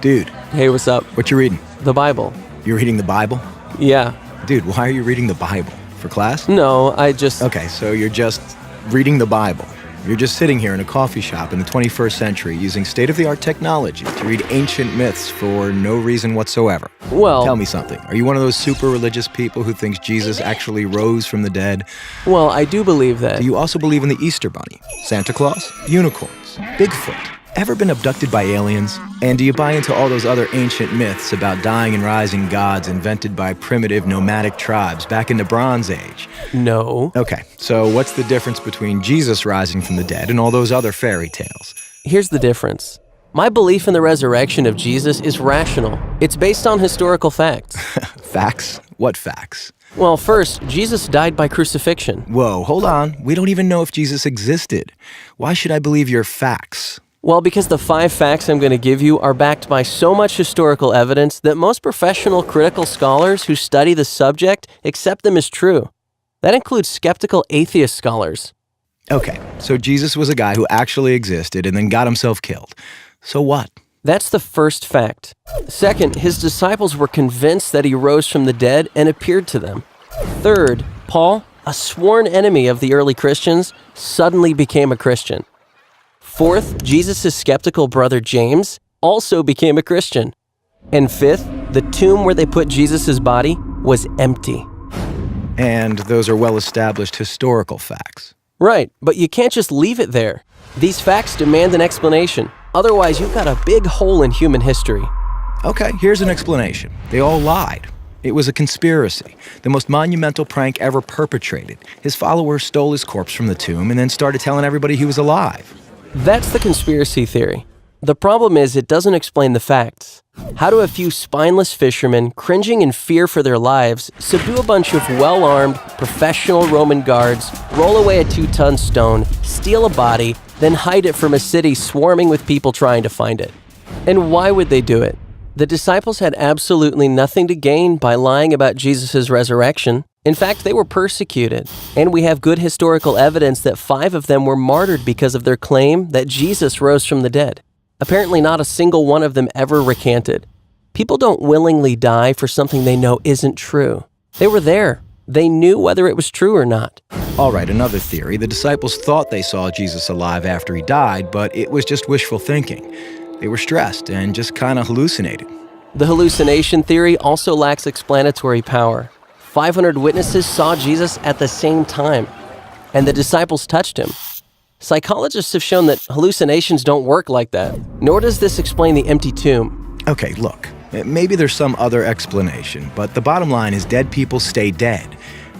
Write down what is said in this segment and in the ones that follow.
Dude, Hey, what's up? what you reading? The Bible. You're reading the Bible? Yeah. Dude, why are you reading the Bible? For class? No, I just... Okay, so you're just reading the Bible. You're just sitting here in a coffee shop in the 21st century using state-of-the-art technology to read ancient myths for no reason whatsoever. Well... Tell me something. Are you one of those super religious people who thinks Jesus actually rose from the dead? Well, I do believe that. Do you also believe in the Easter Bunny, Santa Claus, unicorns, Bigfoot? Ever been abducted by aliens? And do you buy into all those other ancient myths about dying and rising gods invented by primitive nomadic tribes back in the Bronze Age? No. Okay, so what's the difference between Jesus rising from the dead and all those other fairy tales? Here's the difference. My belief in the resurrection of Jesus is rational. It's based on historical facts. Facts? What facts? Well, first, Jesus died by crucifixion. Whoa, hold on. We don't even know if Jesus existed. Why should I believe your facts? Well, because the 5 facts I'm going to give you are backed by so much historical evidence that most professional critical scholars who study the subject accept them as true. That includes skeptical atheist scholars. Okay, so Jesus was a guy who actually existed and then got himself killed. So what? That's the first fact. Second, his disciples were convinced that he rose from the dead and appeared to them. Third, Paul, a sworn enemy of the early Christians, suddenly became a Christian. Fourth, Jesus' skeptical brother James also became a Christian. And fifth, the tomb where they put Jesus' body was empty. And those are well-established historical facts. Right, but you can't just leave it there. These facts demand an explanation. Otherwise, you've got a big hole in human history. Okay, here's an explanation. They all lied. It was a conspiracy, the most monumental prank ever perpetrated. His followers stole his corpse from the tomb and then started telling everybody he was alive. That's the conspiracy theory. The problem is it doesn't explain the facts. How do a few spineless fishermen, cringing in fear for their lives, subdue a bunch of well-armed, professional Roman guards, roll away a 2-ton stone, steal a body, then hide it from a city swarming with people trying to find it? And why would they do it? The disciples had absolutely nothing to gain by lying about Jesus' resurrection. In fact, they were persecuted, and we have good historical evidence that 5 of them were martyred because of their claim that Jesus rose from the dead. Apparently, not a single one of them ever recanted. People don't willingly die for something they know isn't true. They were there. They knew whether it was true or not. All right, another theory. The disciples thought they saw Jesus alive after he died, but it was just wishful thinking. They were stressed and just kind of hallucinated. The hallucination theory also lacks explanatory power. 500 witnesses saw Jesus at the same time, and the disciples touched him. Psychologists have shown that hallucinations don't work like that, nor does this explain the empty tomb. Okay, look, maybe there's some other explanation, but the bottom line is dead people stay dead.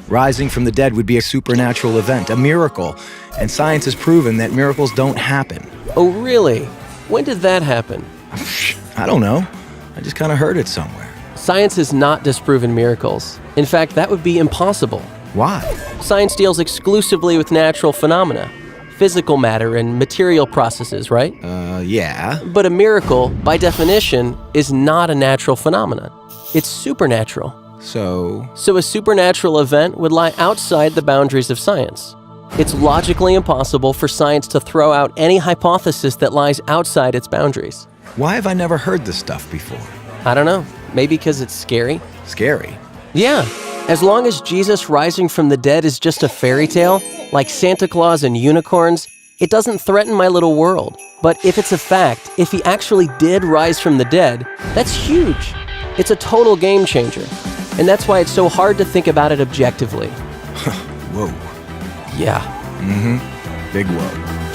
Rising from the dead would be a supernatural event, a miracle, and science has proven that miracles don't happen. Oh, really? When did that happen? I don't know. I just kind of heard it somewhere. Science has not disproven miracles. In fact, that would be impossible. Why? Science deals exclusively with natural phenomena, physical matter and material processes, right? Yeah. But a miracle, by definition, is not a natural phenomenon. It's supernatural. So So a supernatural event would lie outside the boundaries of science. It's logically impossible for science to throw out any hypothesis that lies outside its boundaries. why have I never heard this stuff before? I don't know. Maybe because it's scary? Scary. Yeah. As long as Jesus rising from the dead is just a fairy tale, like Santa Claus and unicorns, it doesn't threaten my little world. But if it's a fact, if he actually did rise from the dead, that's huge. It's a total game changer. And that's why it's so hard to think about it objectively. Whoa. Yeah. Big whoa.